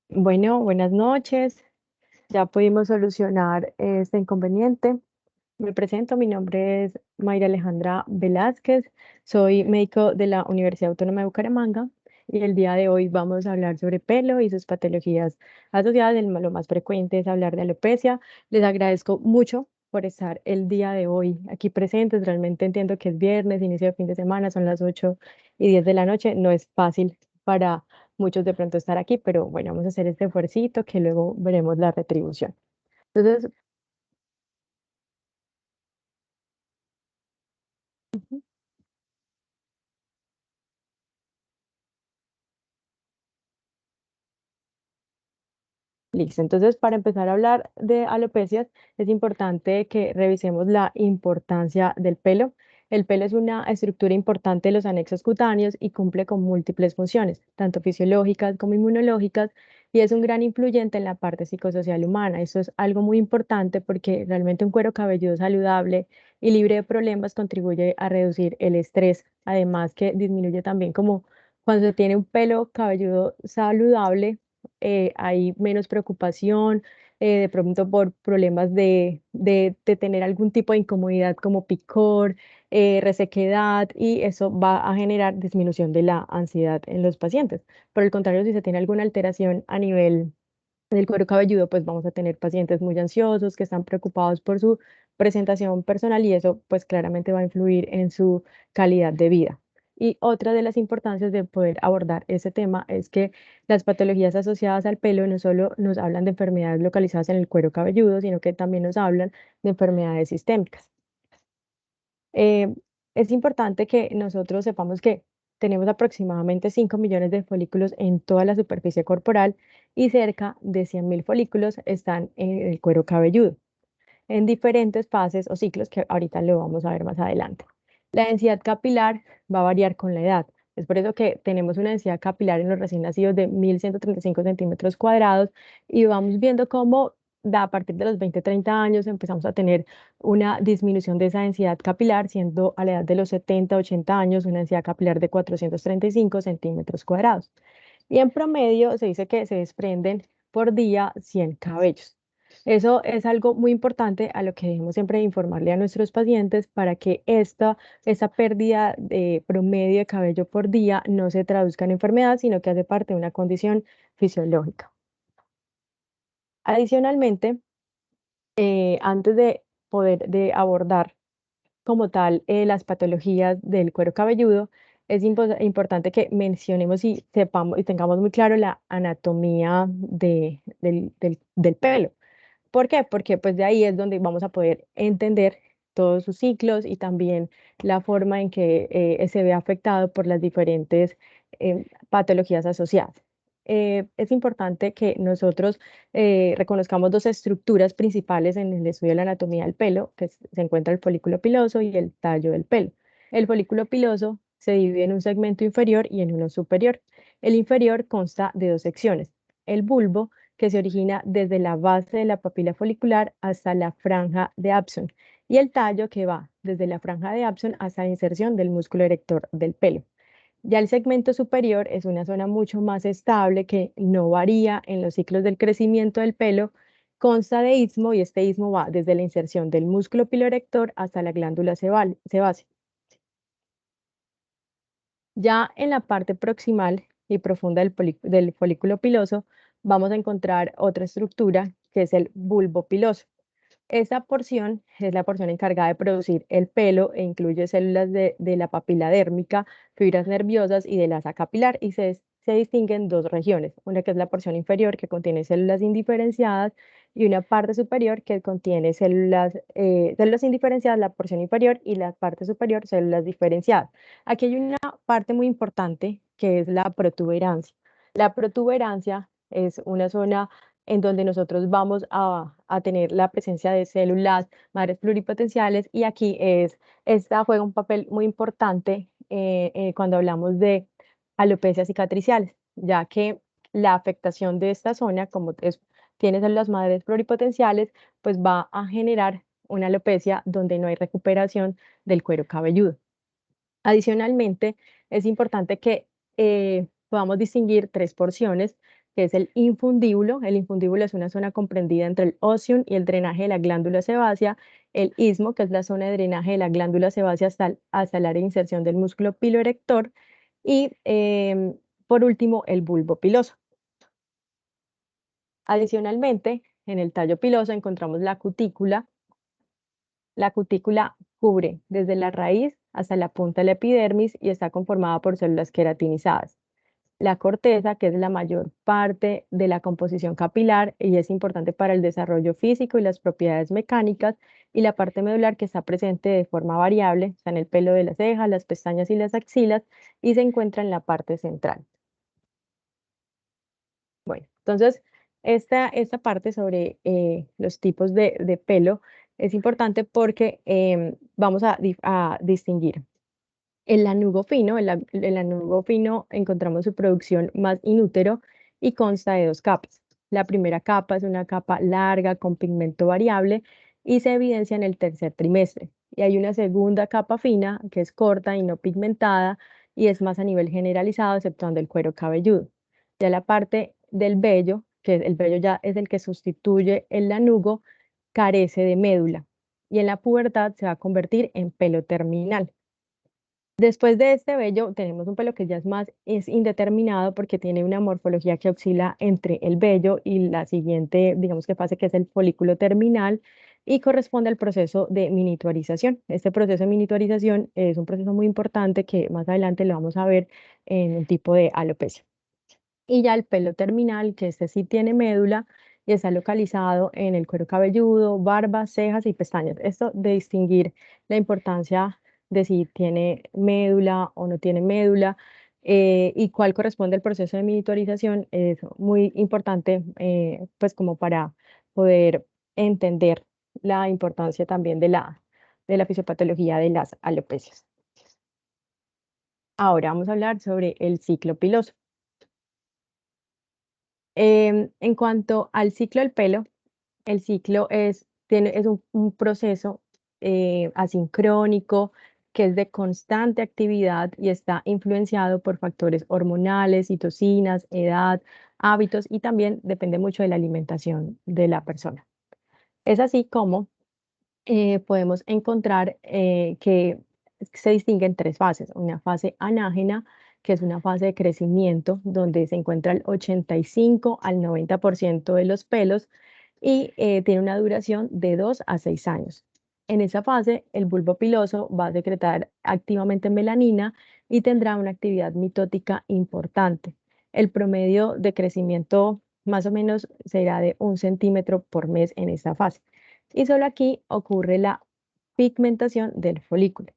Bueno, buenas noches. Ya pudimos solucionar este inconveniente. Me presento, mi nombre es Mayra Alejandra Velázquez, soy médico de la Universidad Autónoma de Bucaramanga y el día de hoy vamos a hablar sobre pelo y sus patologías asociadas. Lo más frecuente es hablar de alopecia. Les agradezco mucho por estar el día de hoy aquí presentes. Realmente entiendo que es viernes, inicio de fin de semana, son las 8:10 de la noche. No es fácil para muchos de pronto estar aquí, pero bueno, vamos a hacer este esfuercito que luego veremos la retribución. Entonces, ujú. Listo, entonces para empezar a hablar de alopecias es importante que revisemos la importancia del pelo. El pelo es una estructura importante de los anexos cutáneos y cumple con múltiples funciones, tanto fisiológicas como inmunológicas, y es un gran influyente en la parte psicosocial humana. Eso es algo muy importante porque realmente un cuero cabelludo saludable y libre de problemas contribuye a reducir el estrés, además que disminuye también como cuando se tiene un pelo cabelludo saludable hay menos preocupación, de pronto por problemas de tener algún tipo de incomodidad como picor, resequedad, y eso va a generar disminución de la ansiedad en los pacientes. Por el contrario, si se tiene alguna alteración a nivel del cuero cabelludo, pues vamos a tener pacientes muy ansiosos que están preocupados por su presentación personal y eso pues claramente va a influir en su calidad de vida. Y otra de las importancias de poder abordar ese tema es que las patologías asociadas al pelo no solo nos hablan de enfermedades localizadas en el cuero cabelludo, sino que también nos hablan de enfermedades sistémicas. Eh, es importante que nosotros sepamos que tenemos aproximadamente 5 millones de folículos en toda la superficie corporal y cerca de 100.000 folículos están en el cuero cabelludo, en diferentes fases o ciclos que ahorita lo vamos a ver más adelante. La densidad capilar va a variar con la edad. Es por eso que tenemos una densidad capilar en los recién nacidos de 1.135 centímetros cuadrados y vamos viendo cómo a partir de los 20-30 años empezamos a tener una disminución de esa densidad capilar, siendo a la edad de los 70-80 años una densidad capilar de 435 centímetros cuadrados. Y en promedio se dice que se desprenden por día 100 cabellos. Eso es algo muy importante a lo que debemos siempre informarle a nuestros pacientes para que esta pérdida de promedio de cabello por día no se traduzca en enfermedad, sino que hace parte de una condición fisiológica. Adicionalmente, antes de poder abordar como tal las patologías del cuero cabelludo, es importante que mencionemos y sepamos y tengamos muy claro la anatomía del pelo. ¿Por qué? Porque pues de ahí es donde vamos a poder entender todos sus ciclos y también la forma en que se ve afectado por las diferentes patologías asociadas. Es importante que nosotros reconozcamos dos estructuras principales en el estudio de la anatomía del pelo, que se encuentra el folículo piloso y el tallo del pelo. El folículo piloso se divide en un segmento inferior y en uno superior. El inferior consta de dos secciones: el bulbo, que se origina desde la base de la papila folicular hasta la franja de Apson, y el tallo, que va desde la franja de Apson hasta la inserción del músculo erector del pelo. Ya el segmento superior es una zona mucho más estable que no varía en los ciclos del crecimiento del pelo, consta de istmo y este istmo va desde la inserción del músculo piloerector hasta la glándula sebácea. Ya en la parte proximal y profunda del folículo piloso vamos a encontrar otra estructura que es el bulbo piloso. Esta porción es la porción encargada de producir el pelo e incluye células de la papila dérmica, fibras nerviosas y de la asa capilar, y se distinguen dos regiones: una que es la porción inferior, que contiene células indiferenciadas, y una parte superior que contiene células indiferenciadas, la porción inferior, y la parte superior, células diferenciadas. Aquí hay una parte muy importante que es la protuberancia. La protuberancia es una zona en donde nosotros vamos a tener la presencia de células madres pluripotenciales, y aquí esta juega un papel muy importante cuando hablamos de alopecias cicatriciales, ya que la afectación de esta zona, como tiene células madres pluripotenciales, pues va a generar una alopecia donde no hay recuperación del cuero cabelludo. Adicionalmente, es importante que podamos distinguir tres porciones que es el infundíbulo. El infundíbulo es una zona comprendida entre el óseo y el drenaje de la glándula sebácea, el istmo, que es la zona de drenaje de la glándula sebácea hasta el área de inserción del músculo piloerector, y por último, el bulbo piloso. Adicionalmente, en el tallo piloso encontramos la cutícula. La cutícula cubre desde la raíz hasta la punta de la epidermis y está conformada por células queratinizadas. La corteza, que es la mayor parte de la composición capilar y es importante para el desarrollo físico y las propiedades mecánicas, y la parte medular, que está presente de forma variable, está en el pelo de las cejas, las pestañas y las axilas, y se encuentra en la parte central. Bueno, entonces, esta parte sobre los tipos de pelo es importante porque vamos a distinguir el lanugo fino. El lanugo fino encontramos su producción más inútero y consta de dos capas. La primera capa es una capa larga con pigmento variable y se evidencia en el tercer trimestre. Y hay una segunda capa fina que es corta y no pigmentada y es más a nivel generalizado, exceptuando el cuero cabelludo. Ya la parte del vello, que el vello ya es el que sustituye el lanugo, carece de médula y en la pubertad se va a convertir en pelo terminal. Después de este vello tenemos un pelo que ya es indeterminado porque tiene una morfología que oscila entre el vello y la siguiente, digamos que fase, que es el folículo terminal, y corresponde al proceso de miniaturización. Este proceso de miniaturización es un proceso muy importante que más adelante lo vamos a ver en un tipo de alopecia. Y ya el pelo terminal, que este sí tiene médula y está localizado en el cuero cabelludo, barba, cejas y pestañas. Esto de distinguir la importancia de si tiene médula o no tiene médula, y cuál corresponde al proceso de miniaturización es muy importante, pues como para poder entender la importancia también de la fisiopatología de las alopecias. Ahora vamos a hablar sobre el ciclo piloso. En cuanto al ciclo del pelo, el ciclo es un proceso asincrónico que es de constante actividad y está influenciado por factores hormonales, citocinas, edad, hábitos, y también depende mucho de la alimentación de la persona. Es así como podemos encontrar que se distinguen tres fases. Una fase anágena, que es una fase de crecimiento, donde se encuentra el 85 al 90% de los pelos y tiene una duración de 2 a 6 años. En esa fase, el bulbo piloso va a secretar activamente melanina y tendrá una actividad mitótica importante. El promedio de crecimiento más o menos será de 1 centímetro por mes en esta fase. Y solo aquí ocurre la pigmentación del folículo.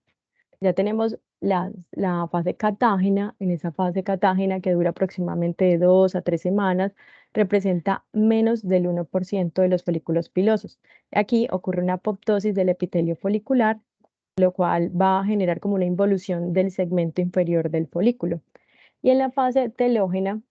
Ya tenemos la fase catágena. En esa fase catágena, que dura aproximadamente de 2 a 3 semanas, representa menos del 1% de los folículos pilosos. Aquí ocurre una apoptosis del epitelio folicular, lo cual va a generar como una involución del segmento inferior del folículo. Y en la fase telógena,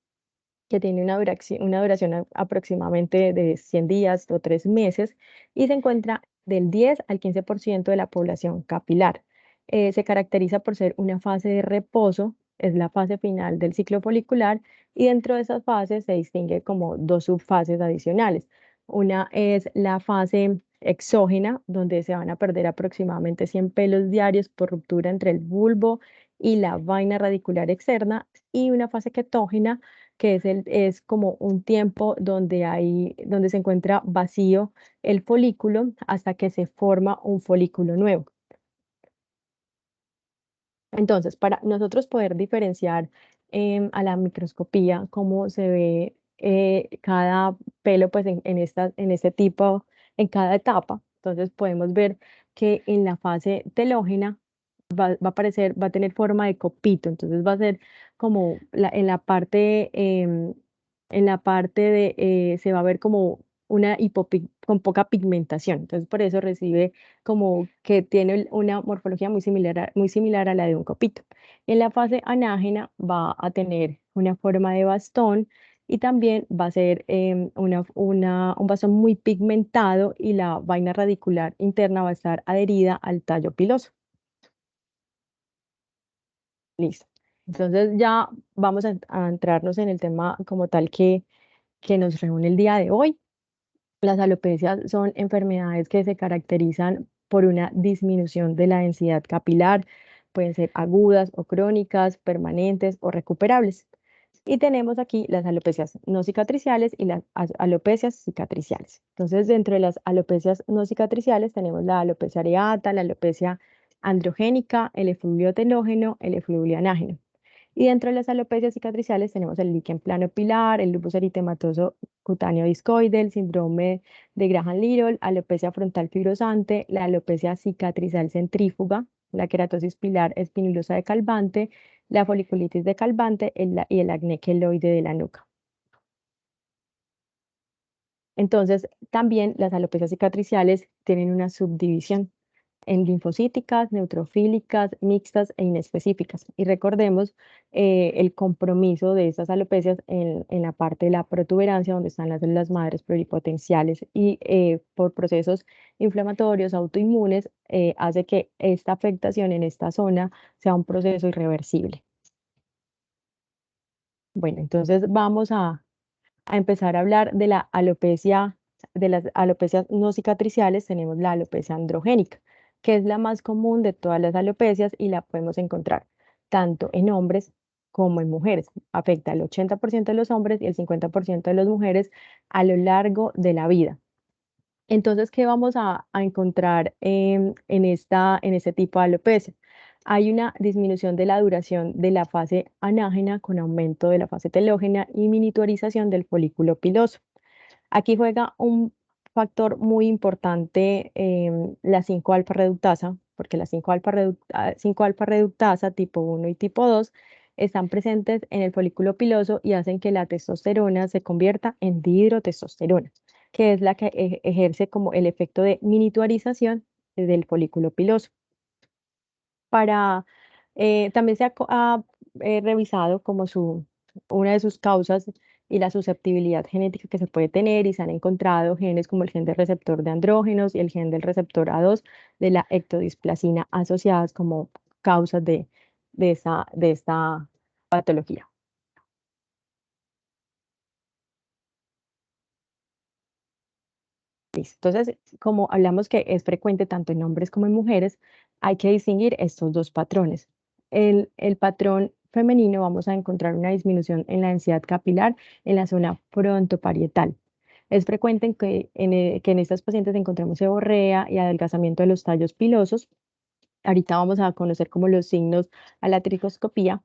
que tiene una duración aproximadamente de 100 días o 3 meses, y se encuentra del 10 al 15% de la población capilar. Se caracteriza por ser una fase de reposo, es la fase final del ciclo folicular, y dentro de esas fases se distingue como dos subfases adicionales. Una es la fase exógena, donde se van a perder aproximadamente 100 pelos diarios por ruptura entre el bulbo y la vaina radicular externa, y una fase ketógena, que es como un tiempo donde se encuentra vacío el folículo hasta que se forma un folículo nuevo. Entonces, para nosotros poder diferenciar a la microscopía cómo se ve cada pelo, pues en este tipo, en cada etapa, entonces podemos ver que en la fase telógena va a tener forma de copito. Entonces va a ser como en la parte se va a ver como con poca pigmentación. Entonces por eso recibe como que tiene una morfología muy similar a la de un copito. En la fase anágena va a tener una forma de bastón y también va a ser un bastón muy pigmentado, y la vaina radicular interna va a estar adherida al tallo piloso. Listo. Entonces ya vamos a entrarnos en el tema como tal, que que nos reúne el día de hoy. Las alopecias son enfermedades que se caracterizan por una disminución de la densidad capilar, pueden ser agudas o crónicas, permanentes o recuperables. Y tenemos aquí las alopecias no cicatriciales y las alopecias cicatriciales. Entonces, dentro de las alopecias no cicatriciales tenemos la alopecia areata, la alopecia androgénica, el efluvio telógeno, el efluvio anágeno. Y dentro de las alopecias cicatriciales tenemos el líquen planopilar, el lupus eritematoso cutáneo discoide, el síndrome de Graham-Little, alopecia frontal fibrosante, la alopecia cicatrizal centrífuga, la queratosis pilar espinulosa de Calvante, la foliculitis de Calvante y el acné queloide de la nuca. Entonces, también las alopecias cicatriciales tienen una subdivisión en linfocíticas, neutrofílicas, mixtas e inespecíficas. Y recordemos el compromiso de estas alopecias en la parte de la protuberancia, donde están las células madres pluripotenciales y por procesos inflamatorios autoinmunes, hace que esta afectación en esta zona sea un proceso irreversible. Bueno, entonces vamos a empezar a hablar de la alopecia, de las alopecias no cicatriciales. Tenemos la alopecia androgénica, que es la más común de todas las alopecias y la podemos encontrar tanto en hombres como en mujeres. Afecta al 80% de los hombres y el 50% de las mujeres a lo largo de la vida. Entonces, ¿qué vamos a encontrar en este tipo de alopecia? Hay una disminución de la duración de la fase anágena con aumento de la fase telógena y miniaturización del folículo piloso. Aquí juega un factor muy importante la 5-alfa reductasa, porque la 5-alfa reductasa tipo 1 y tipo 2 están presentes en el folículo piloso y hacen que la testosterona se convierta en dihidrotestosterona, que es la que ejerce como el efecto de miniaturización del folículo piloso. También se ha revisado como una de sus causas y la susceptibilidad genética que se puede tener, y se han encontrado genes como el gen del receptor de andrógenos y el gen del receptor A2 de la ectodisplasina asociadas como causas de esta patología. Listo. Entonces, como hablamos que es frecuente tanto en hombres como en mujeres, hay que distinguir estos dos patrones. El patrón femenino, vamos a encontrar una disminución en la densidad capilar en la zona frontoparietal. Es frecuente que en estas pacientes encontremos seborrea y adelgazamiento de los tallos pilosos. Ahorita vamos a conocer como los signos a la tricoscopía,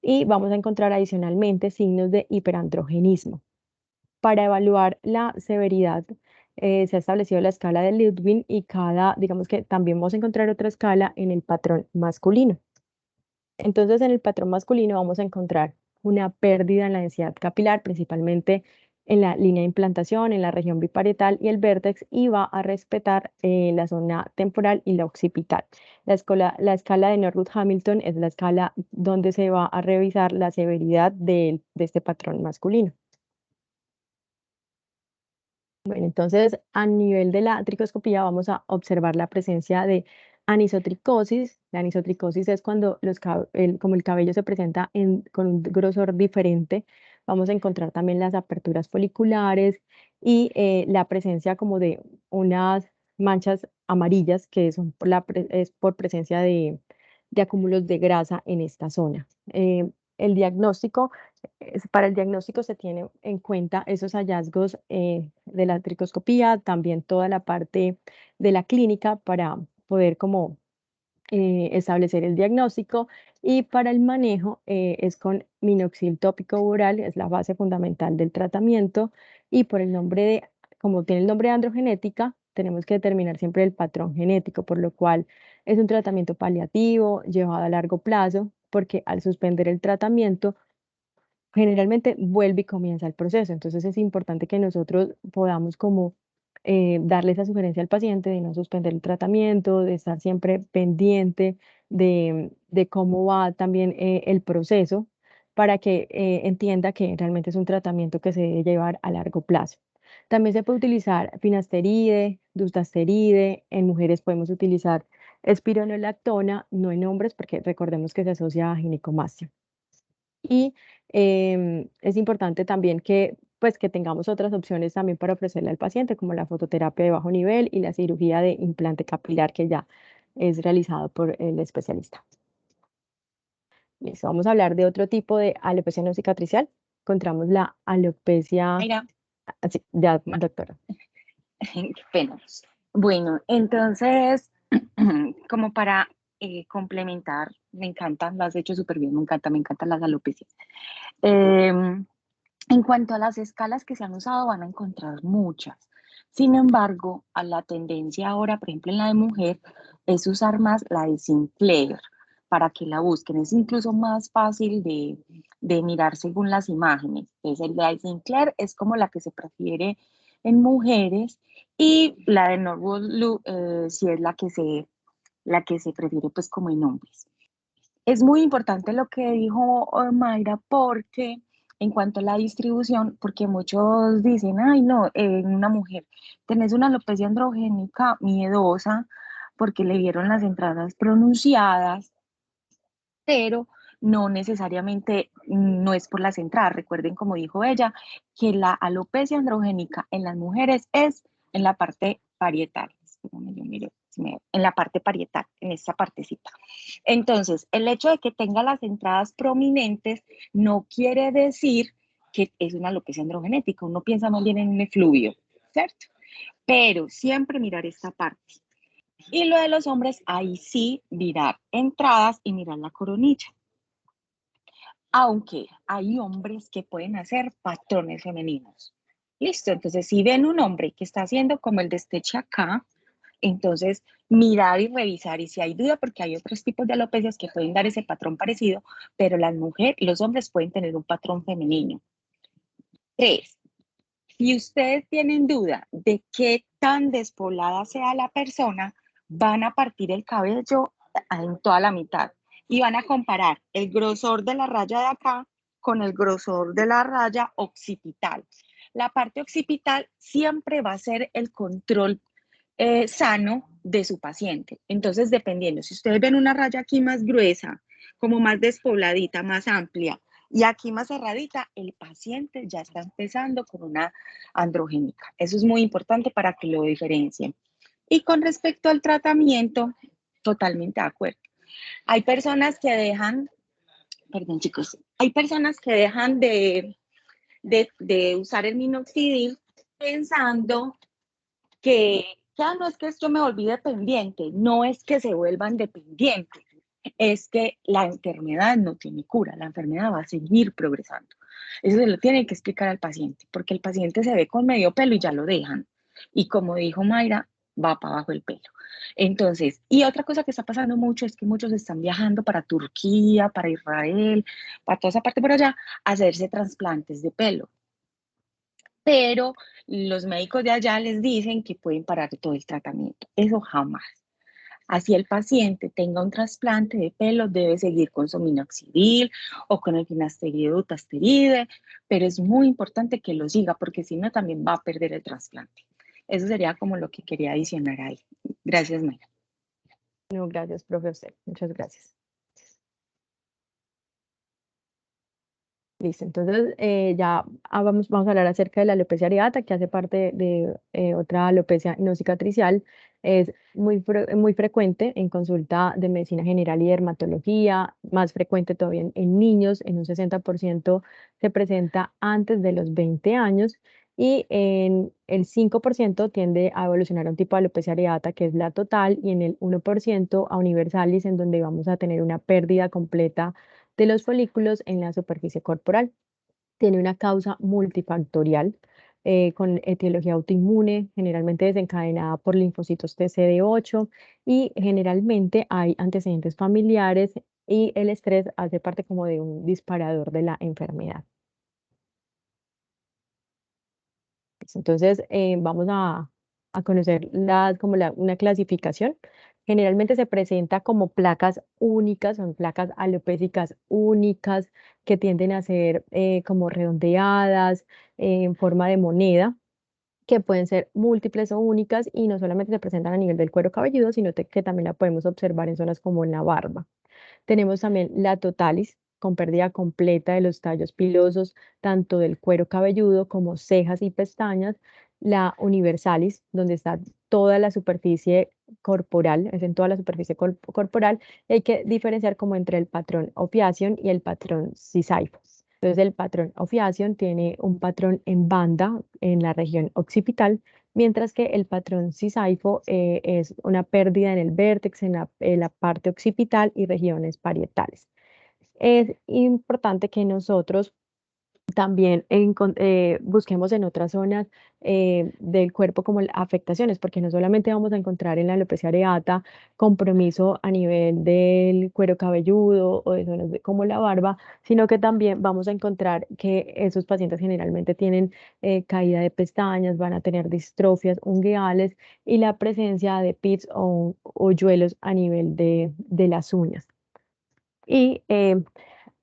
y vamos a encontrar adicionalmente signos de hiperandrogenismo. Para evaluar la severidad, se ha establecido la escala de Ludwig, y digamos que también vamos a encontrar otra escala en el patrón masculino. Entonces, en el patrón masculino vamos a encontrar una pérdida en la densidad capilar, principalmente en la línea de implantación, en la región biparietal y el vértex, y va a respetar la zona temporal y la occipital. La escala de Norwood-Hamilton es la escala donde se va a revisar la severidad de este patrón masculino. Bueno, entonces a nivel de la tricoscopía vamos a observar la presencia de anisotricosis. La anisotricosis es cuando como el cabello se presenta con un grosor diferente. Vamos a encontrar también las aperturas foliculares y la presencia como de unas manchas amarillas, que son es por presencia de acúmulos de grasa en esta zona. El diagnóstico Para el diagnóstico se tiene en cuenta esos hallazgos de la tricoscopía, también toda la parte de la clínica para poder como establecer el diagnóstico, y para el manejo es con minoxidil tópico oral, es la base fundamental del tratamiento, y como tiene el nombre de androgenética, tenemos que determinar siempre el patrón genético, por lo cual es un tratamiento paliativo llevado a largo plazo, porque al suspender el tratamiento generalmente vuelve y comienza el proceso. Entonces es importante que nosotros podamos como darle esa sugerencia al paciente de no suspender el tratamiento, de estar siempre pendiente de cómo va también el proceso, para que entienda que realmente es un tratamiento que se debe llevar a largo plazo. También se puede utilizar finasteride, dutasteride. En mujeres podemos utilizar espironolactona, no en hombres, porque recordemos que se asocia a ginecomastia. Y es importante también que pues que tengamos otras opciones también para ofrecerle al paciente, como la fototerapia de bajo nivel y la cirugía de implante capilar que ya es realizado por el especialista. Listo, vamos a hablar de otro tipo de alopecia no cicatricial. Encontramos la alopecia, Mira, así, ya, ma- doctora. qué pena. Bueno, entonces, como para complementar, me encantan, lo has hecho súper bien, me encantan las alopecias. Em, En cuanto a las escalas que se han usado, van a encontrar muchas. Sin embargo, a la tendencia ahora, por ejemplo, en la de mujer, es usar más la de Sinclair para que la busquen. Es incluso más fácil de mirar según las imágenes. Entonces, el de Sinclair es como la que se prefiere en mujeres y la de Norwood sí es la que se prefiere pues como en hombres. Es muy importante lo que dijo Mayra porque en cuanto a la distribución, porque muchos dicen, ay no, en una mujer tenés una alopecia androgénica miedosa porque le vieron las entradas pronunciadas, pero no necesariamente no es por las entradas. Recuerden, como dijo ella, que la alopecia androgénica en las mujeres es en la parte parietal. Espérame, yo miro, en la parte parietal, en esta partecita. Entonces, el hecho de que tenga las entradas prominentes no quiere decir que es una alopecia androgenética. Uno piensa más bien en un efluvio, ¿cierto? Pero siempre mirar esta parte. Y lo de los hombres, ahí sí mirar entradas y mirar la coronilla. Aunque hay hombres que pueden hacer patrones femeninos. Listo, entonces si ven un hombre que está haciendo como el desteche acá, entonces mirar y revisar y si hay duda, porque hay otros tipos de alopecias que pueden dar ese patrón parecido, pero las mujeres, los hombres pueden tener un patrón femenino. Tres, si ustedes tienen duda de qué tan despoblada sea la persona, van a partir el cabello en toda la mitad y van a comparar el grosor de la raya de acá con el grosor de la raya occipital. La parte occipital siempre va a ser el control sano de su paciente. Entonces, dependiendo, si ustedes ven una raya aquí más gruesa, como más despobladita, más amplia, y aquí más cerradita, el paciente ya está empezando con una androgénica. Eso es muy importante para que lo diferencien. Y con respecto al tratamiento, totalmente de acuerdo. Hay personas que dejan, perdón chicos, hay personas que dejan de usar el minoxidil pensando que ya no es que esto me volví dependiente, no es que se vuelvan dependientes, es que la enfermedad no tiene cura, la enfermedad va a seguir progresando. Eso se lo tiene que explicar al paciente, porque el paciente se ve con medio pelo y ya lo dejan. Y como dijo Mayra, va para abajo el pelo. Entonces, y otra cosa que está pasando mucho es que muchos están viajando para Turquía, para Israel, para toda esa parte por allá, a hacerse trasplantes de pelo, pero los médicos de allá les dicen que pueden parar todo el tratamiento. Eso jamás. Así el paciente tenga un trasplante de pelo, debe seguir con su minoxidil o con el finasteride o dutasteride, pero es muy importante que lo siga porque si no también va a perder el trasplante. Eso sería como lo que quería adicionar ahí. Gracias, Mayra. No, gracias, profe, a usted. Muchas gracias. Listo, entonces ya vamos a hablar acerca de la alopecia areata, que hace parte de otra alopecia no cicatricial. Es muy frecuente en consulta de medicina general y dermatología, más frecuente todavía en niños, en un 60% se presenta antes de los 20 años y en el 5% tiende a evolucionar a un tipo de alopecia areata, que es la total, y en el 1% a universalis, en donde vamos a tener una pérdida completa de los folículos en la superficie corporal. Tiene una causa multifactorial con etiología autoinmune, generalmente desencadenada por linfocitos TCD8 y generalmente hay antecedentes familiares y el estrés hace parte como de un disparador de la enfermedad. Entonces, vamos a conocer como una clasificación. Generalmente se presenta como placas únicas, son placas alopécicas únicas que tienden a ser como redondeadas en forma de moneda, que pueden ser múltiples o únicas y no solamente se presentan a nivel del cuero cabelludo, sino que también la podemos observar en zonas como en la barba. Tenemos también la totalis, con pérdida completa de los tallos pilosos, tanto del cuero cabelludo como cejas y pestañas. La universalis, donde está toda la superficie corporal, es en toda la superficie corporal, y hay que diferenciar como entre el patrón opiación y el patrón Cisaipo. Entonces, el patrón opiación tiene un patrón en banda en la región occipital, mientras que el patrón Cisaipo es una pérdida en el vértex, en la parte occipital y regiones parietales. Es importante que nosotros también busquemos en otras zonas del cuerpo como afectaciones, porque no solamente vamos a encontrar en la alopecia areata compromiso a nivel del cuero cabelludo o de zonas como la barba, sino que también vamos a encontrar que esos pacientes generalmente tienen caída de pestañas, van a tener distrofias ungueales y la presencia de pits o hoyuelos a nivel de las uñas. Y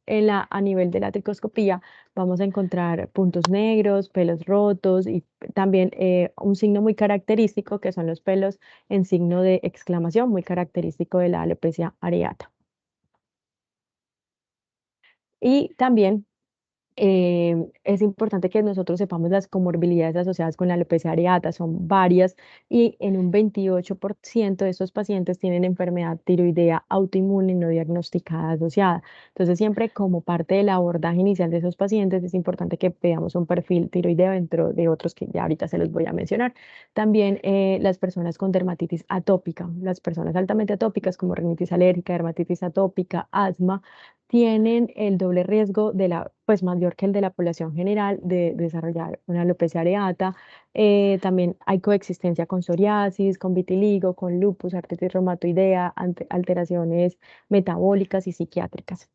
a nivel de la tricoscopía vamos a encontrar puntos negros, pelos rotos y también un signo muy característico que son los pelos en signo de exclamación, muy característico de la alopecia areata. Y también es importante que nosotros sepamos las comorbilidades asociadas con la alopecia areata, son varias y en un 28% de estos pacientes tienen enfermedad tiroidea autoinmune no diagnosticada asociada. Entonces, siempre como parte del abordaje inicial de esos pacientes es importante que veamos un perfil tiroideo dentro de otros que ya ahorita se los voy a mencionar. También las personas con dermatitis atópica, las personas altamente atópicas como rinitis alérgica, dermatitis atópica, asma, tienen el doble riesgo pues mayor que el de la población general de desarrollar una alopecia areata. También hay coexistencia con psoriasis, con vitiligo, con lupus, artritis reumatoidea, alteraciones metabólicas y psiquiátricas.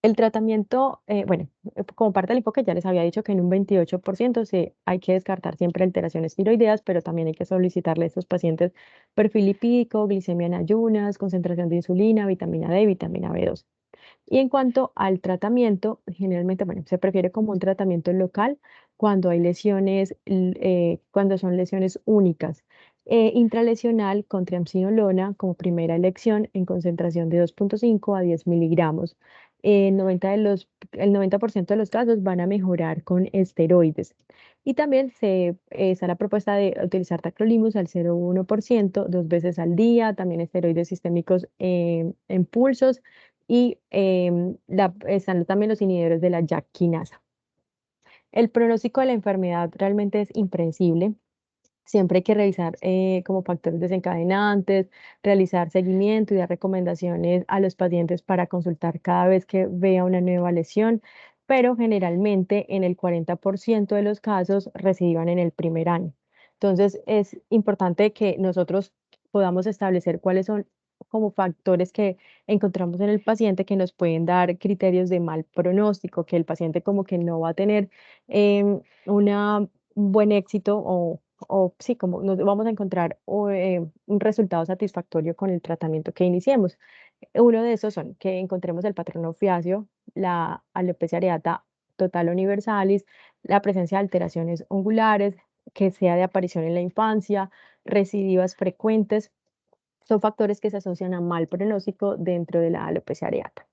El tratamiento, bueno, como parte del enfoque ya les había dicho que en un 28% hay que descartar siempre alteraciones tiroideas, pero también hay que solicitarle a estos pacientes perfil lipídico, glicemia en ayunas, concentración de insulina, vitamina D, vitamina B12. Y en cuanto al tratamiento, generalmente, bueno, se prefiere como un tratamiento local cuando hay lesiones, cuando son lesiones únicas. Intralesional con triamcinolona como primera elección en concentración de 2,5 a 10 miligramos. 90% de los casos van a mejorar con esteroides. Y también está la propuesta de utilizar tacrolimus al 0,1% 2 veces al día, también esteroides sistémicos en pulsos y están también los inhibidores de la JAK quinasa. El pronóstico de la enfermedad realmente es impredecible. Siempre hay que revisar como factores desencadenantes, realizar seguimiento y dar recomendaciones a los pacientes para consultar cada vez que vea una nueva lesión, pero generalmente en el 40% de los casos reciban en el primer año. Entonces es importante que nosotros podamos establecer cuáles son como factores que encontramos en el paciente que nos pueden dar criterios de mal pronóstico, que el paciente como que no va a tener un buen éxito o sí, como nos vamos a encontrar un resultado satisfactorio con el tratamiento que iniciemos. Uno de esos son que encontremos el patrón ofiáceo, la alopecia areata total universalis, la presencia de alteraciones ungulares, que sea de aparición en la infancia, recidivas frecuentes, son factores que se asocian a mal pronóstico dentro de la alopecia areata.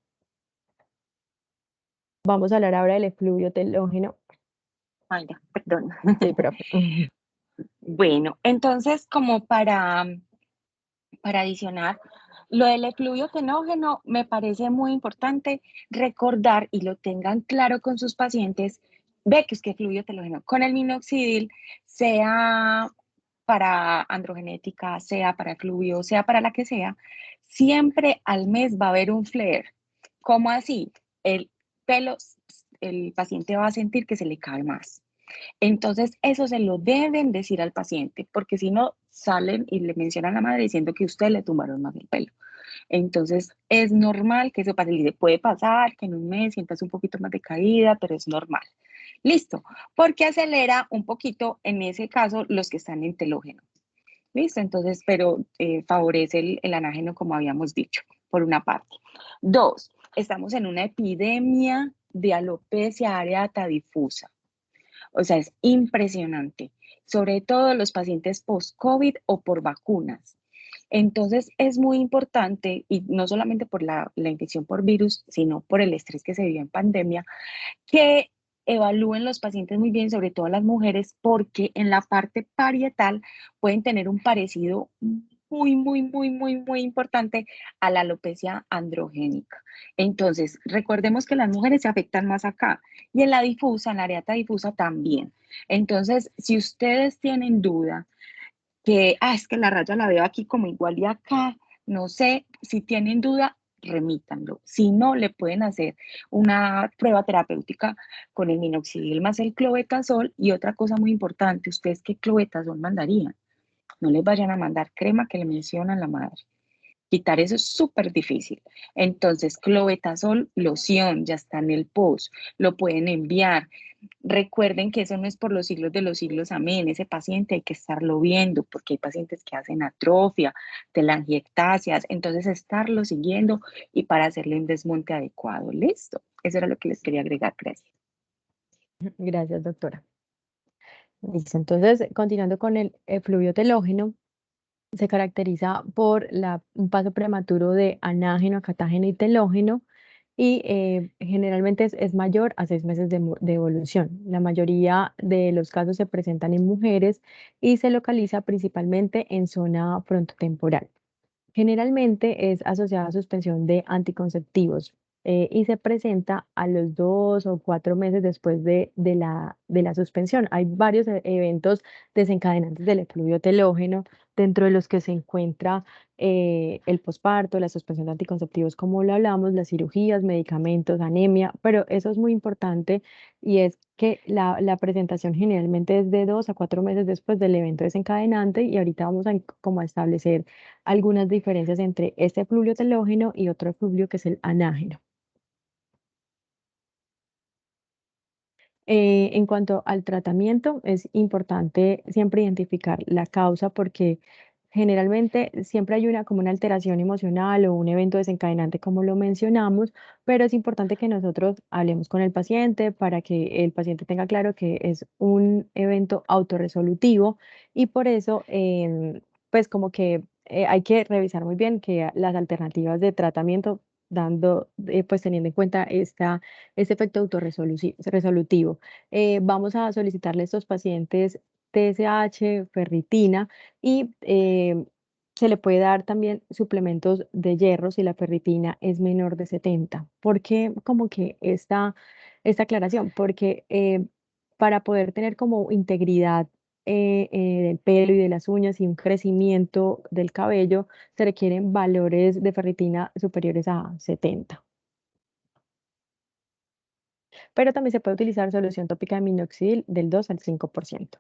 Vamos a hablar ahora del efluvio telógeno. Ay, ya, perdón. Sí, profe. Bueno, entonces como para adicionar, lo del efluvio tenógeno me parece muy importante recordar y lo tengan claro con sus pacientes. Ve que es que efluvio telógeno con el minoxidil, sea para androgenética, sea para efluvio, sea para la que sea, siempre al mes va a haber un flare. ¿Cómo así? El pelo, el paciente va a sentir que se le cae más. Entonces, eso se lo deben decir al paciente, porque si no, salen y le mencionan a la madre diciendo que usted le tumbaron más el pelo. Entonces, es normal que eso pase. Le puede pasar que en un mes sientas un poquito más de caída, pero es normal. Listo, porque acelera un poquito, en ese caso, los que están en telógeno. Listo, entonces, pero favorece el anágeno, como habíamos dicho, por una parte. Dos, estamos en una epidemia de alopecia areata difusa. O sea, es impresionante, sobre todo los pacientes post-COVID o por vacunas. Entonces es muy importante, y no solamente por la infección por virus, sino por el estrés que se vivió en pandemia, que evalúen los pacientes muy bien, sobre todo las mujeres, porque en la parte parietal pueden tener un parecido muy importante a la alopecia androgénica. Entonces, recordemos que las mujeres se afectan más acá y en la difusa, en la areata difusa también. Entonces, si ustedes tienen duda que, es que la raya la veo aquí como igual y acá, no sé, si tienen duda, remítanlo. Si no, le pueden hacer una prueba terapéutica con el minoxidil más el clobetasol. Y otra cosa muy importante, ¿ustedes qué clobetasol mandarían? No les vayan a mandar crema que le mencionan la madre. Quitar eso es súper difícil. Entonces, clobetasol, loción, ya está en el post, lo pueden enviar. Recuerden que eso no es por los siglos de los siglos, amén. Ese paciente hay que estarlo viendo porque hay pacientes que hacen atrofia, telangiectasias, entonces estarlo siguiendo y para hacerle un desmonte adecuado. Listo. Eso era lo que les quería agregar. Gracias. Gracias, doctora. Listo. Entonces, continuando con el efluvio telógeno, se caracteriza por un paso prematuro de anágeno a catágeno y telógeno y generalmente es mayor a 6 meses de evolución. La mayoría de los casos se presentan en mujeres y se localiza principalmente en zona frontotemporal. Generalmente es asociada a suspensión de anticonceptivos y se presenta a los 2 o 4 meses después de la suspensión. Hay varios eventos desencadenantes del efluvio telógeno, dentro de los que se encuentra el posparto, la suspensión de anticonceptivos, como lo hablamos, las cirugías, medicamentos, anemia, pero eso es muy importante y es que la presentación generalmente es de 2 a 4 meses después del evento desencadenante y ahorita vamos como a establecer algunas diferencias entre este efluvio telógeno y otro efluvio que es el anágeno. En cuanto al tratamiento, es importante siempre identificar la causa porque generalmente siempre hay como una alteración emocional o un evento desencadenante, como lo mencionamos, pero es importante que nosotros hablemos con el paciente para que el paciente tenga claro que es un evento autorresolutivo y por eso, pues como que hay que revisar muy bien que las alternativas de tratamiento pues teniendo en cuenta este efecto autorresolutivo. Vamos a solicitarle a estos pacientes TSH, ferritina y se le puede dar también suplementos de hierro si la ferritina es menor de 70. ¿Por qué como que esta aclaración? Porque para poder tener como integridad del pelo y de las uñas y un crecimiento del cabello, se requieren valores de ferritina superiores a 70. Pero también se puede utilizar solución tópica de minoxidil del 2 al 5%.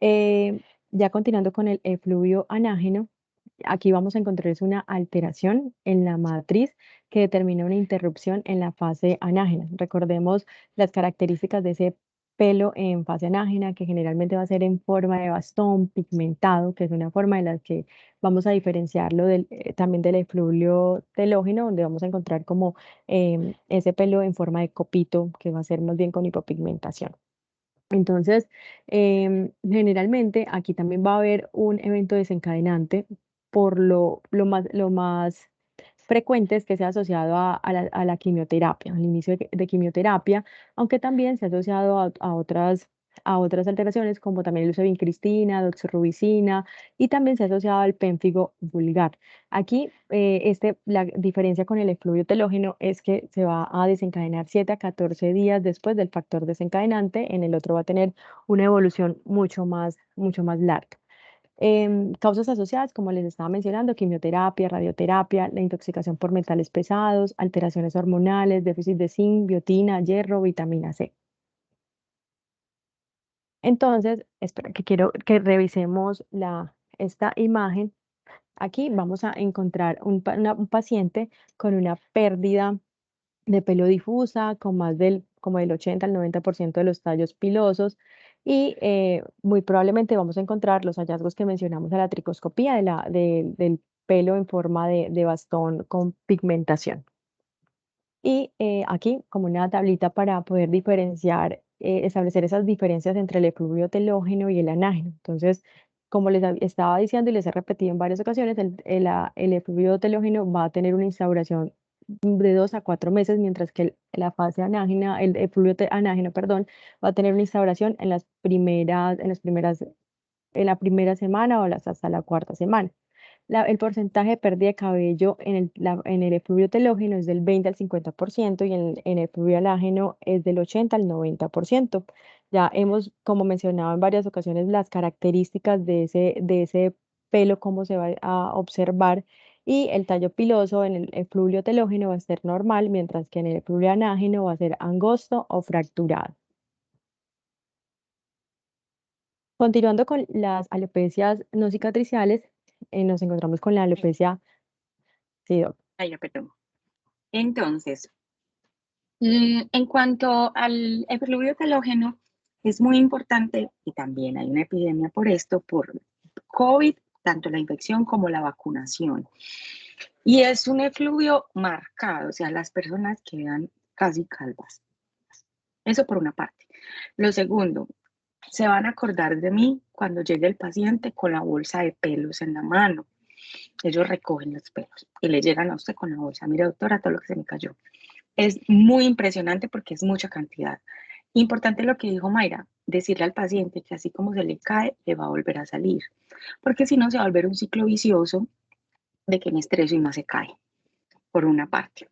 Eh, ya continuando con el efluvio anágeno, aquí vamos a encontrar es una alteración en la matriz que determina una interrupción en la fase anágena. Recordemos las características de ese pelo en fase anágena, que generalmente va a ser en forma de bastón pigmentado, que es una forma en la que vamos a diferenciarlo también del efluvio telógeno, donde vamos a encontrar como ese pelo en forma de copito, que va a ser más bien con hipopigmentación. Entonces, generalmente aquí también va a haber un evento desencadenante por lo más frecuente es que sea asociado a la quimioterapia, al inicio de quimioterapia, aunque también se ha asociado a otras alteraciones como también el uso de vincristina, doxorubicina y también se ha asociado al pénfigo vulgar. Aquí, la diferencia con el efluvio telógeno es que se va a desencadenar 7 a 14 días después del factor desencadenante, en el otro va a tener una evolución mucho más larga. Causas asociadas, como les estaba mencionando, quimioterapia, radioterapia, la intoxicación por metales pesados, alteraciones hormonales, déficit de zinc, biotina, hierro, vitamina C. Entonces, espera que quiero que revisemos esta imagen. Aquí vamos a encontrar un paciente con una pérdida de pelo difusa, con como del 80 al 90% de los tallos pilosos y muy probablemente vamos a encontrar los hallazgos que mencionamos a la tricoscopía del pelo en forma de bastón con pigmentación. Y aquí como una tablita para poder establecer esas diferencias entre el efluvio telógeno y el anágeno. Entonces, como estaba diciendo y les he repetido en varias ocasiones, el efluvio telógeno va a tener una instauración de 2 a 4 meses, mientras que la fase anágena, el efluvio anágeno, perdón, va a tener una instauración en la primera semana o hasta la cuarta semana. El porcentaje de pérdida de cabello en el efluvio telógeno es del 20 al 50% y en el efluvio alágeno es del 80 al 90%. Ya hemos, como mencionado en varias ocasiones, las características de ese pelo, cómo se va a observar, y el tallo piloso en el efluvio telógeno va a ser normal, mientras que en el efluvio anágeno va a ser angosto o fracturado. Continuando con las alopecias no cicatriciales, nos encontramos con la alopecia. Sí, Ay, ya, perdón. Entonces, en cuanto al efluvio telógeno, es muy importante y también hay una epidemia por esto, por COVID, tanto la infección como la vacunación. Y es un efluvio marcado, o sea, las personas quedan casi calvas. Eso por una parte. Lo segundo, se van a acordar de mí cuando llegue el paciente con la bolsa de pelos en la mano. Ellos recogen los pelos y le llegan a usted con la bolsa. Mire, doctora, todo lo que se me cayó. Es muy impresionante porque es mucha cantidad. Importante lo que dijo Mayra, decirle al paciente que así como se le cae, le va a volver a salir, porque si no se va a volver un ciclo vicioso de que me estreso y más se cae, por una parte.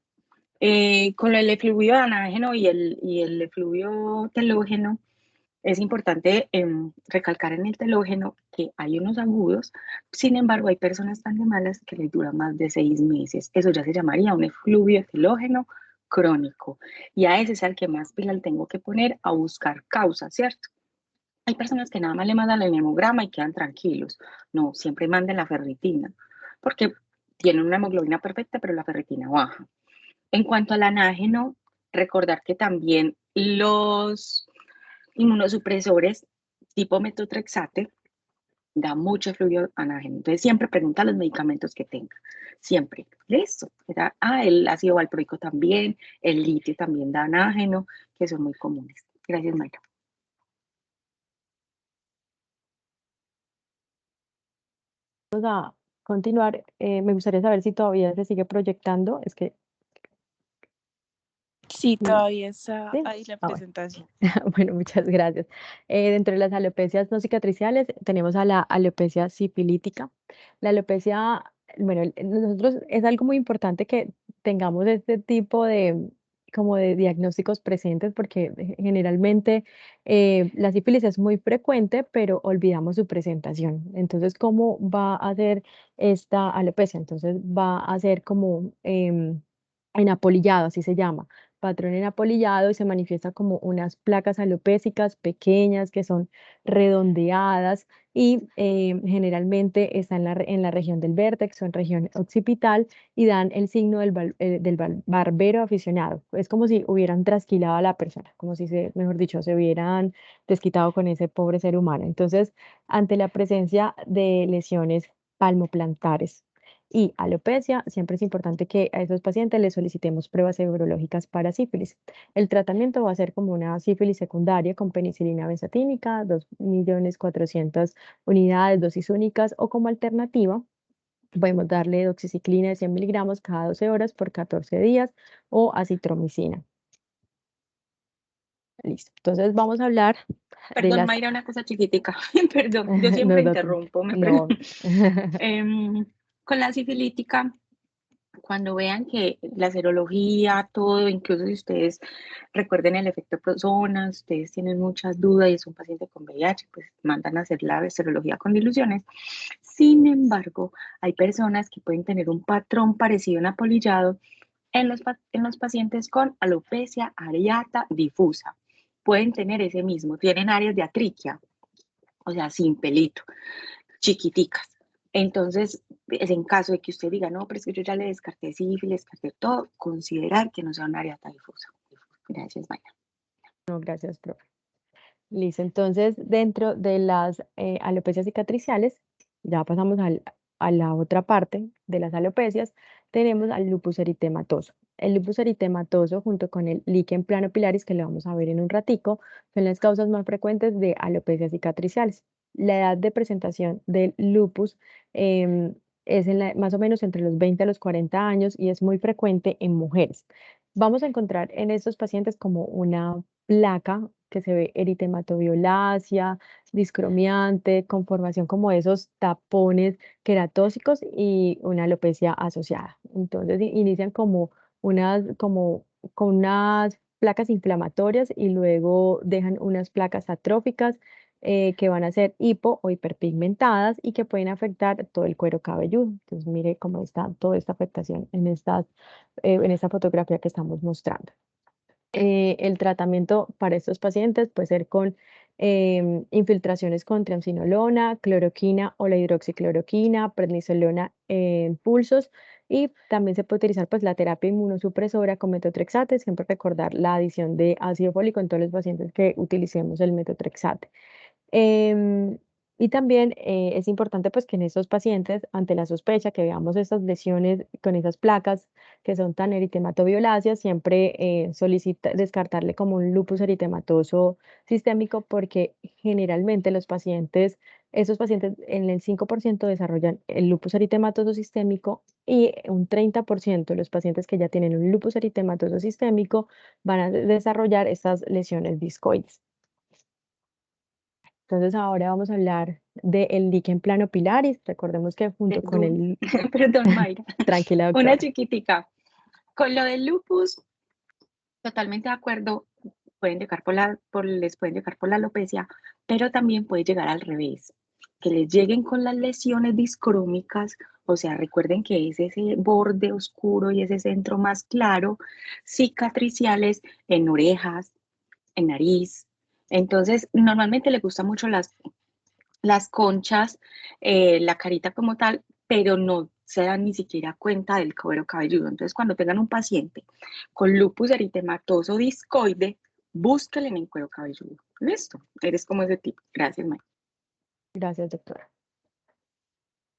Con el efluvio anágeno y el efluvio telógeno, es importante recalcar en el telógeno que hay unos agudos, sin embargo, hay personas tan de malas que les dura más de 6 meses. Eso ya se llamaría un efluvio telógeno crónico. Y a ese es al que más pila le tengo que poner a buscar causas, ¿cierto? Hay personas que nada más le mandan el hemograma y quedan tranquilos. No, siempre manden la ferritina, porque tienen una hemoglobina perfecta, pero la ferritina baja. En cuanto al anágeno, recordar que también los inmunosupresores tipo metotrexate da mucho fluido anágeno. Entonces siempre pregunta los medicamentos que tenga. Siempre. Listo. El ácido valproico también, el litio también da anágeno, que son muy comunes. Gracias, Mayra. vamos a continuar. Me gustaría saber si todavía se sigue proyectando. Es que, Sí, no, todavía está ¿sí? ahí la Ah, bueno. presentación. Bueno, muchas gracias. Dentro de las alopecias no cicatriciales tenemos a la alopecia sifilítica. La alopecia, bueno, nosotros es algo muy importante que tengamos este tipo de como de diagnósticos presentes, porque generalmente la sífilis es muy frecuente, pero olvidamos su presentación. Entonces, ¿cómo va a ser esta alopecia? Entonces, va a ser como enapolillado, así se llama, patrón enapolillado, y se manifiesta como unas placas alopécicas pequeñas que son redondeadas y generalmente están en la región del vértex o en región occipital, y dan el signo del barbero aficionado. Es como si hubieran trasquilado a la persona, como si mejor dicho, se hubieran desquitado con ese pobre ser humano. Entonces, ante la presencia de lesiones palmoplantares y alopecia, siempre es importante que a esos pacientes les solicitemos pruebas serológicas para sífilis. El tratamiento va a ser como una sífilis secundaria con penicilina benzatínica, 2.400.000 unidades, dosis únicas, o como alternativa podemos darle doxiciclina de 100 miligramos cada 12 horas por 14 días o acitromicina. Listo. Entonces vamos a hablar de Perdón, las... Mayra, una cosa chiquitica. Perdón, yo No, siempre no, interrumpo. no. Con la sifilítica, cuando vean que la serología, todo, incluso si ustedes recuerden el efecto persona, ustedes tienen muchas dudas y es un paciente con VIH, pues mandan a hacer la serología con diluciones. Sin embargo, hay personas que pueden tener un patrón parecido en apolillado en los pacientes con alopecia areata difusa. Pueden tener ese mismo, tienen áreas de atriquia, o sea, sin pelito, chiquiticas. Entonces, es en caso de que usted diga, no, pero es que yo ya le descarté sífilis, le descarté todo, considerar que no sea un área tan difusa. Gracias, Maya. No, gracias, profe. Listo. Entonces, dentro de las alopecias cicatriciales, ya pasamos a la otra parte de las alopecias, tenemos al lupus eritematoso. El lupus eritematoso, junto con el líquen planopilaris, que lo vamos a ver en un ratico, son las causas más frecuentes de alopecias cicatriciales. La edad de presentación del lupus em, es más o menos entre los 20 a los 40 años y es muy frecuente en mujeres. Vamos a encontrar en estos pacientes como una placa que se ve eritematoviolacia, discromiante, con formación como esos tapones queratóxicos y una alopecia asociada. Entonces inician como con unas placas inflamatorias y luego dejan unas placas atróficas que van a ser hipo o hiperpigmentadas y que pueden afectar todo el cuero cabelludo. Entonces mire cómo está toda esta afectación en esta fotografía que estamos mostrando. El tratamiento para estos pacientes puede ser con infiltraciones con triamcinolona, cloroquina o la hidroxicloroquina, prednisolona en pulsos y también se puede utilizar pues la terapia inmunosupresora con metotrexate, siempre recordar la adición de ácido fólico en todos los pacientes que utilicemos el metotrexate. Em, y también es importante pues que en estos pacientes, ante la sospecha que veamos estas lesiones con esas placas que son tan eritematoviolaceas, siempre descartarle como un lupus eritematoso sistémico porque generalmente esos pacientes en el 5% desarrollan el lupus eritematoso sistémico y un 30% de los pacientes que ya tienen un lupus eritematoso sistémico van a desarrollar estas lesiones discoides. Entonces ahora vamos a hablar del líquen planopilaris. Recordemos que junto con Perdón, perdón, Mayra. Tranquila, Una doctora. chiquitica. Con lo del lupus, totalmente de acuerdo, les pueden llegar por la alopecia, pero también puede llegar al revés, que les lleguen con las lesiones discrómicas, o sea, recuerden que es ese borde oscuro y ese centro más claro, cicatriciales en orejas, en nariz. Entonces, normalmente le gustan mucho las conchas, la carita como tal, pero no se dan ni siquiera cuenta del cuero cabelludo. Entonces, cuando tengan un paciente con lupus eritematoso discoide, búsquenle en el cuero cabelludo. Listo, eres como ese tipo. Gracias, Mike. Gracias, doctora.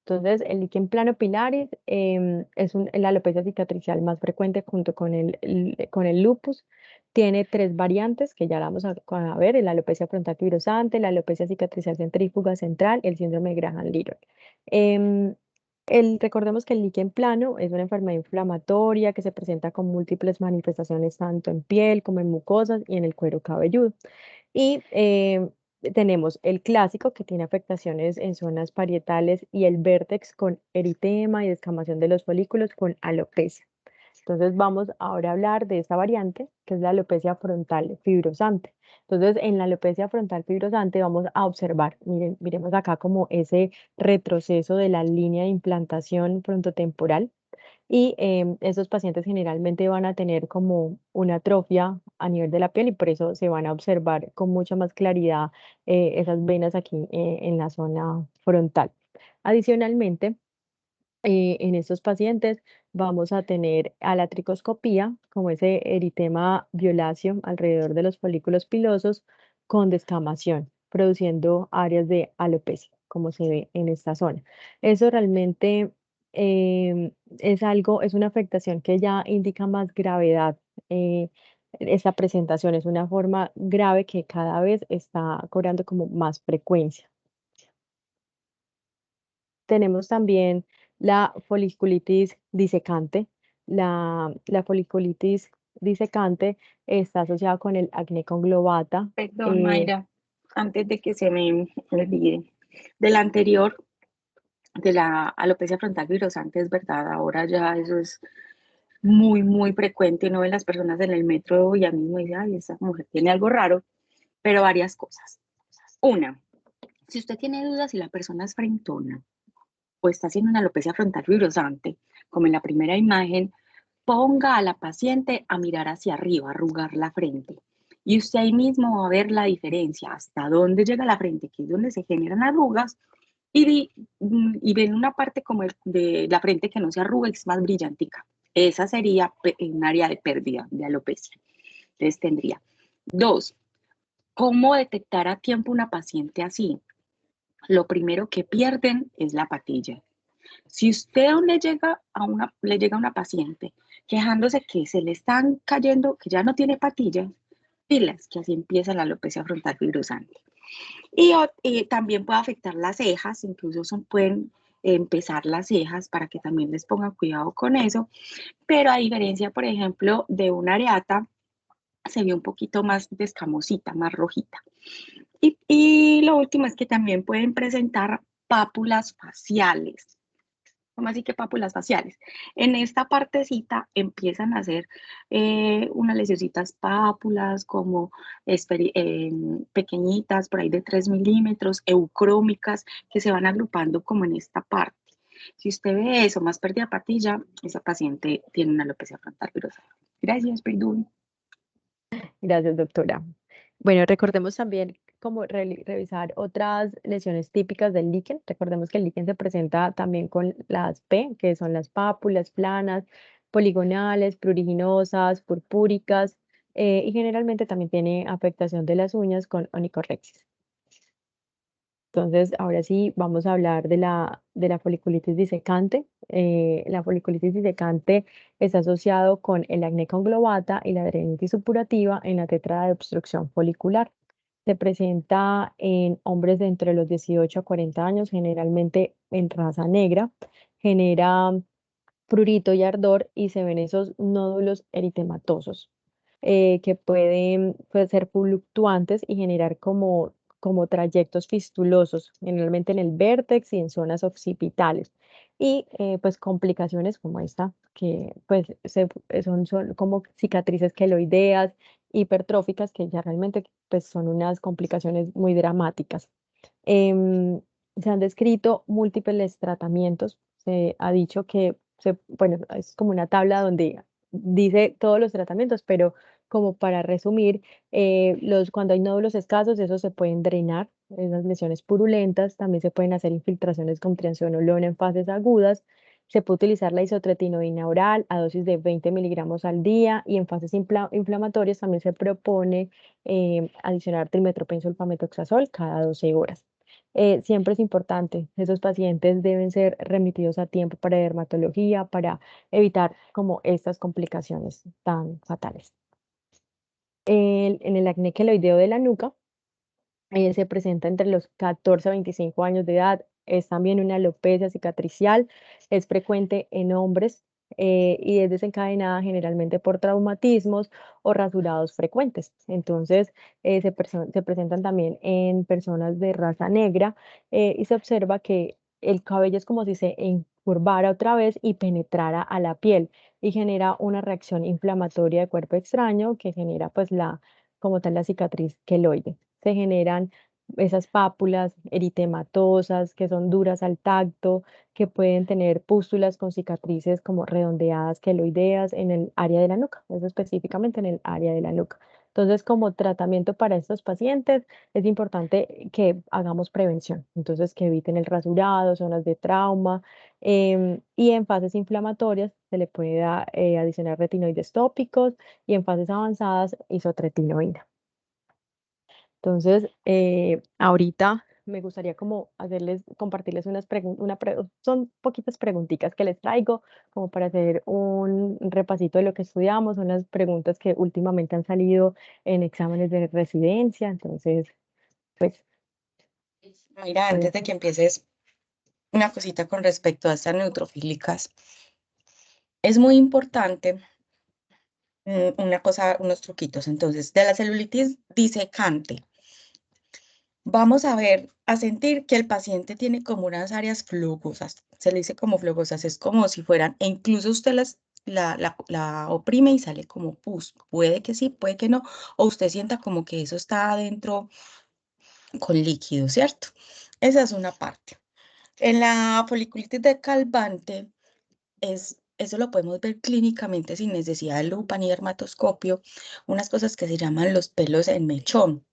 Entonces, el líquen planopilaris es la alopecia cicatricial más frecuente junto con con el lupus. Tiene tres variantes que ya la vamos a ver, la alopecia frontal fibrosante, la alopecia cicatricial centrífuga central, el síndrome de Graham-Little. Em, recordemos que el líquen plano es una enfermedad inflamatoria que se presenta con múltiples manifestaciones tanto en piel como en mucosas y en el cuero cabelludo. Y tenemos el clásico que tiene afectaciones en zonas parietales y el vértex con eritema y descamación de los folículos con alopecia. Entonces vamos ahora a hablar de esta variante que es la alopecia frontal fibrosante. Entonces en la alopecia frontal fibrosante vamos a observar, miren, miremos acá como ese retroceso de la línea de implantación frontotemporal y esos pacientes generalmente van a tener como una atrofia a nivel de la piel y por eso se van a observar con mucha más claridad esas venas aquí en la zona frontal. Adicionalmente, en estos pacientes vamos a tener a la tricoscopía, como ese eritema violáceo alrededor de los folículos pilosos con descamación, produciendo áreas de alopecia, como se ve en esta zona. Eso realmente es una afectación que ya indica más gravedad. Esta presentación es una forma grave que cada vez está cobrando como más frecuencia. Tenemos también la foliculitis disecante. La foliculitis disecante está asociada con el acné conglobata. Perdón, Mayra, antes de que se me olvide. Del anterior, de la alopecia frontal fibrosante, es verdad, ahora ya eso es muy, muy frecuente. Uno ve las personas en el metro y ya mismo dice, ay, esa mujer tiene algo raro, pero varias cosas. Una, si usted tiene dudas si la persona es frentona o está haciendo una alopecia frontal fibrosante, como en la primera imagen, ponga a la paciente a mirar hacia arriba, a arrugar la frente. Y usted ahí mismo va a ver la diferencia, hasta dónde llega la frente, que es donde se generan arrugas, y ven una parte como de la frente que no se arruga y es más brillantica. Esa sería un área de pérdida de alopecia. Entonces tendría. Dos, ¿cómo detectar a tiempo una paciente así? Lo primero que pierden es la patilla. Si usted aún le llega a una paciente quejándose que se le están cayendo, que ya no tiene patillas, pilas, que así empieza la alopecia frontal fibrosante. Y también puede afectar las cejas, incluso pueden empezar las cejas para que también les pongan cuidado con eso, pero a diferencia, por ejemplo, de una areata, se ve un poquito más descamosita, más rojita. Y lo último es que también pueden presentar pápulas faciales. ¿Cómo así que pápulas faciales? En esta partecita empiezan a hacer unas lesiositas pápulas como pequeñitas, por ahí de 3 milímetros, eucrómicas, que se van agrupando como en esta parte. Si usted ve eso, más pérdida de patilla, esa paciente tiene una alopecia frontal pilosa. Gracias, perdón. Gracias, doctora. Bueno, recordemos también cómo revisar otras lesiones típicas del líquen. Recordemos que el líquen se presenta también con las P, que son las pápulas planas, poligonales, pruriginosas, purpúricas, y generalmente también tiene afectación de las uñas con onicorexis. Entonces, ahora sí, vamos a hablar de la foliculitis disecante. La foliculitis disecante está asociado con el acné conglobata y la adenitis supurativa en la tetrada de obstrucción folicular. Se presenta en hombres de entre los 18 a 40 años, generalmente en raza negra. Genera prurito y ardor y se ven esos nódulos eritematosos que pueden ser fluctuantes y generar como trayectos fistulosos, generalmente en el vértex y en zonas occipitales. Y pues complicaciones como esta, que pues son como cicatrices queloideas, hipertróficas, que ya realmente pues son unas complicaciones muy dramáticas. Em, Se han descrito múltiples tratamientos. Se ha dicho que, bueno, es como una tabla donde dice todos los tratamientos, pero como para resumir, cuando hay nódulos escasos, esos se pueden drenar, esas lesiones purulentas, también se pueden hacer infiltraciones con triazonolona en fases agudas, se puede utilizar la isotretinoína oral a dosis de 20 miligramos al día y en fases inflamatorias también se propone adicionar trimetopensulfametoxazol cada 12 horas. Siempre es importante, esos pacientes deben ser remitidos a tiempo para dermatología, para evitar como estas complicaciones tan fatales. En el acné queloideo de la nuca, se presenta entre los 14 a 25 años de edad. Es también una alopecia cicatricial, es frecuente en hombres y es desencadenada generalmente por traumatismos o rasurados frecuentes. Entonces, se presentan también en personas de raza negra y se observa que el cabello es como si se encurvara otra vez y penetrara a la piel y genera una reacción inflamatoria de cuerpo extraño que genera pues como tal la cicatriz queloide. Se generan esas pápulas eritematosas que son duras al tacto, que pueden tener pústulas con cicatrices como redondeadas, queloideas en el área de la nuca, eso específicamente en el área de la nuca. Entonces, como tratamiento para estos pacientes, es importante que hagamos prevención, entonces que eviten el rasurado, zonas de trauma, y en fases inflamatorias se le puede adicionar retinoides tópicos y en fases avanzadas isotretinoína. Entonces, ahorita me gustaría como compartirles son poquitas preguntitas que les traigo como para hacer un repasito de lo que estudiamos, son las preguntas que últimamente han salido en exámenes de residencia, entonces, pues, Mira, antes pues, de que empieces, una cosita con respecto a estas neutrofílicas. Es muy importante una cosa, unos truquitos. Entonces, de la celulitis disecante, vamos a ver, a sentir que el paciente tiene como unas áreas flogosas. Se le dice como flogosas, es como si fueran, e incluso usted la oprime y sale como pus. Puede que sí, puede que no, o usted sienta como que eso está adentro con líquido, ¿cierto? Esa es una parte. En la foliculitis decalvante, eso lo podemos ver clínicamente sin necesidad de lupa ni dermatoscopio, unas cosas que se llaman los pelos en mechón,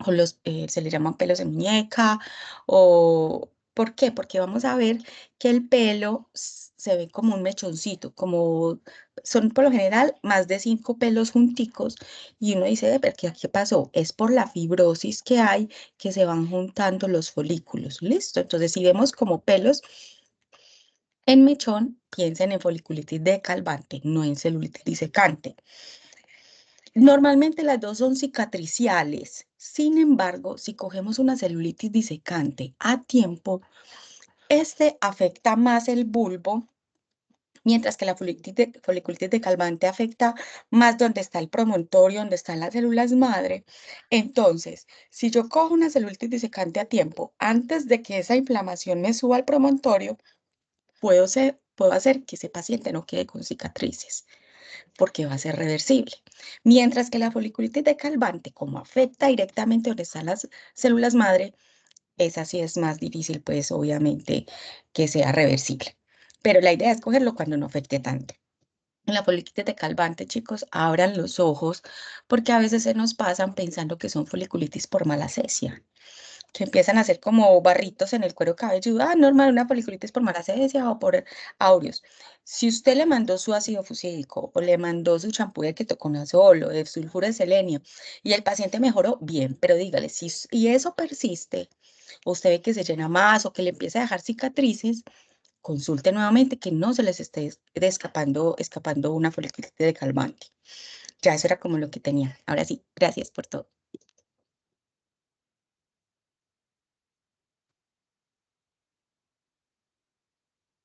o se le llaman pelos en muñeca, o ¿por qué? Porque vamos a ver que el pelo se ve como un mechoncito, como son por lo general más de 5 pelos junticos, y uno dice, ¿pero qué pasó? Es por la fibrosis que hay, que se van juntando los folículos, ¿listo? Entonces, si vemos como pelos en mechón, piensen en foliculitis decalvante, no en celulitis disecante. Normalmente las dos son cicatriciales. Sin embargo, si cogemos una celulitis disecante a tiempo, este afecta más el bulbo, mientras que la foliculitis decalvante afecta más donde está el promontorio, donde están las células madre. Entonces, si yo cojo una celulitis disecante a tiempo, antes de que esa inflamación me suba al promontorio, puedo hacer que ese paciente no quede con cicatrices, porque va a ser reversible. Mientras que la foliculitis decalvante, como afecta directamente donde están las células madre, esa sí es más difícil, pues obviamente que sea reversible. Pero la idea es cogerlo cuando no afecte tanto. En la foliculitis decalvante, chicos, abran los ojos porque a veces se nos pasan pensando que son foliculitis por malacesia, que empiezan a hacer como barritos en el cuero cabelludo. Ah, normal, una foliculitis por malacesia o por áureos. Si usted le mandó su ácido fusídico o le mandó su champú de ketoconazol o de sulfuro de selenio y el paciente mejoró, bien, pero dígale, si y eso persiste, o usted ve que se llena más o que le empieza a dejar cicatrices, consulte nuevamente que no se les esté escapando una foliculitis decalvante. Ya eso era como lo que tenía. Ahora sí, gracias por todo.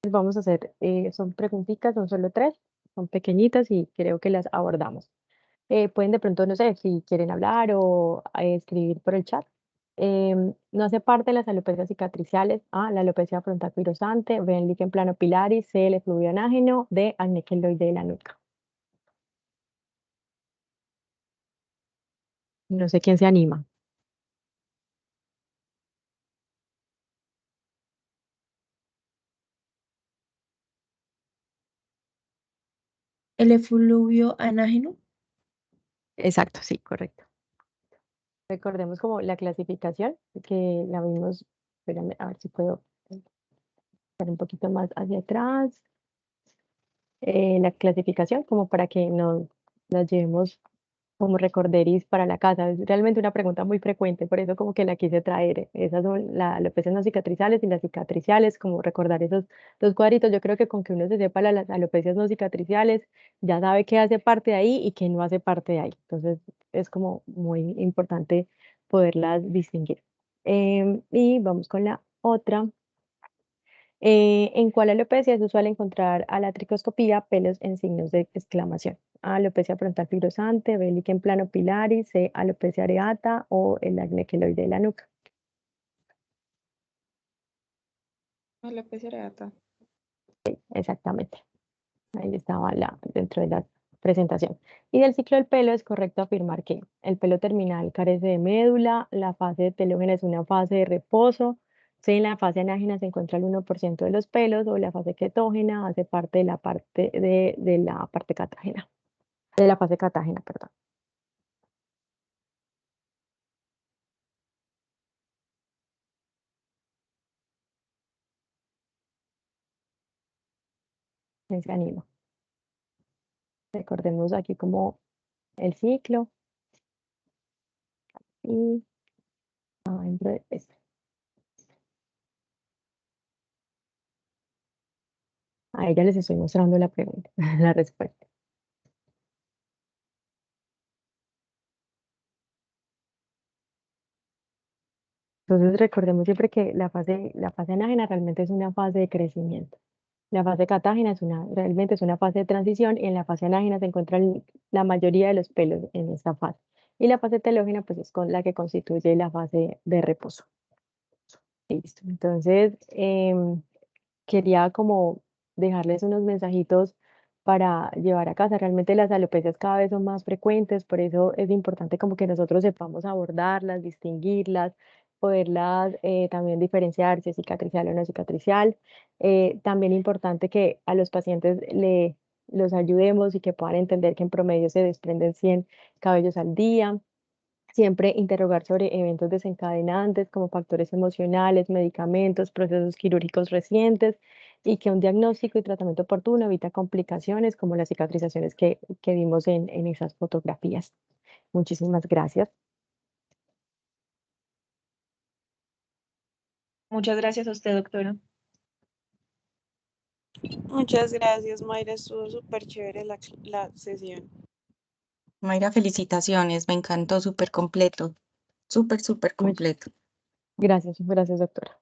Vamos a hacer, son preguntitas, son solo 3, son pequeñitas y creo que las abordamos. Pueden de pronto, no sé, si quieren hablar o escribir por el chat. No hace parte de las alopecias cicatriciales. A, la alopecia frontal-pirosante. B, el líquen plano pilaris. C, el efluvio anágeno. D, acné queloide de la nuca. No sé quién se anima. El efluvio anágeno. Exacto, sí, correcto. Recordemos como la clasificación, que la vimos, espérame, a ver si puedo estar un poquito más hacia atrás. La clasificación como para que nos la llevemos como recorderis para la casa. Es realmente una pregunta muy frecuente, por eso como que la quise traer. Esas son las alopecias no cicatrizales y las cicatriciales, como recordar esos dos cuadritos. Yo creo que con que uno se sepa las alopecias no cicatriciales, ya sabe qué hace parte de ahí y qué no hace parte de ahí. Entonces es como muy importante poderlas distinguir. Y vamos con la otra. ¿En cuál alopecia es usual encontrar a la tricoscopía pelos en signos de exclamación? A, alopecia frontal fibrosante, B, líquen plano pilaris, C, alopecia areata o el acné queloide de la nuca. Alopecia areata. Exactamente. Ahí estaba dentro de la presentación. Y del ciclo del pelo es correcto afirmar que el pelo terminal carece de médula, la fase de telógena es una fase de reposo, si en la fase anágena se encuentra el 1% de los pelos o la fase ketógena hace parte de la parte de la parte catágena, de la fase catágena, perdón. ¿Quién se anima? Recordemos aquí como el ciclo y dentro de este. A ella les estoy mostrando la pregunta, la respuesta. Entonces recordemos siempre que la fase anágena realmente es una fase de crecimiento. La fase catágena realmente es una fase de transición y en la fase anágena se encuentran la mayoría de los pelos en esta fase. Y la fase telógena pues es con la que constituye la fase de reposo. Listo. Entonces, quería como dejarles unos mensajitos para llevar a casa. Realmente las alopecias cada vez son más frecuentes, por eso es importante como que nosotros sepamos abordarlas, distinguirlas, poderlas también diferenciar si es cicatricial o no cicatricial. También importante que a los pacientes los ayudemos y que puedan entender que en promedio se desprenden 100 cabellos al día. Siempre interrogar sobre eventos desencadenantes como factores emocionales, medicamentos, procesos quirúrgicos recientes y que un diagnóstico y tratamiento oportuno evita complicaciones como las cicatrizaciones que vimos en esas fotografías. Muchísimas gracias. Muchas gracias a usted, doctora. Muchas gracias, Mayra. Estuvo súper chévere la sesión. Mayra, felicitaciones, me encantó, súper completo, súper Much- completo. Gracias, doctora.